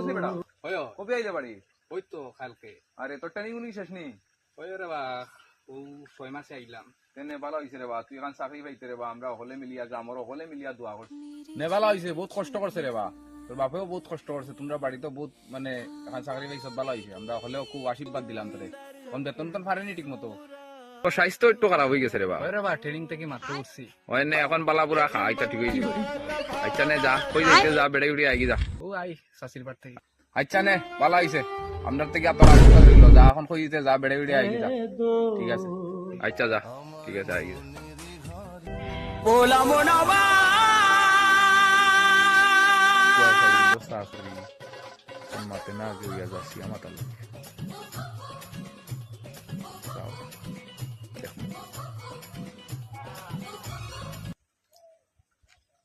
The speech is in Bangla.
নি বেটা হয় কবে আইলে বাড়ি ওই তো কালকে আরে তোর ট্রেনিং উনি শেষ নি ওই রে বা ও 6 মাসে আইলাম তেনে ভালো হইছে রে বা তুই এখন চাকরি পাইতে রে বা আমরা হলে মিলিয়া গ্রামর হলে মিলিয়া দোয়া করছি নে ভালো হয়েছে বহুত কষ্ট করছে রে বা তোর বাপেও বহুত কষ্ট করছে তোমরা বাড়িতে বহুত মানে এখন চাকরি পাইছ ভালো হয়েছে আমরা হলেও খুব আশীর্বাদ দিলাম তোরে কোন বেতন তো পারেনি ঠিক মতো তোর স্বাস্থ্য একটু খারাপ হয়ে গেছে রে বা ওই রে বা ট্রেনিং থেকে মাত্র উঠছি ওই নে এখন বালা পুরা খা আইতা ঠিক হয়ে যাবে আচ্ছা নে যা কই যাইতে যা বেড়ে উড়ি আইগি যা ও আই শাশির বাড়ি থেকে আচ্ছা নে ভালো হইছে আমরার থেকে তোর আশীর্বাদ রইল যা এখন কই দিতে যা বেড়ে উড়ি আইগি যা ঠিক আছে আচ্ছা যা ঠিক আছে আইগি বস্তা আসলে মাতে না গিয়ে যাচ্ছি আমার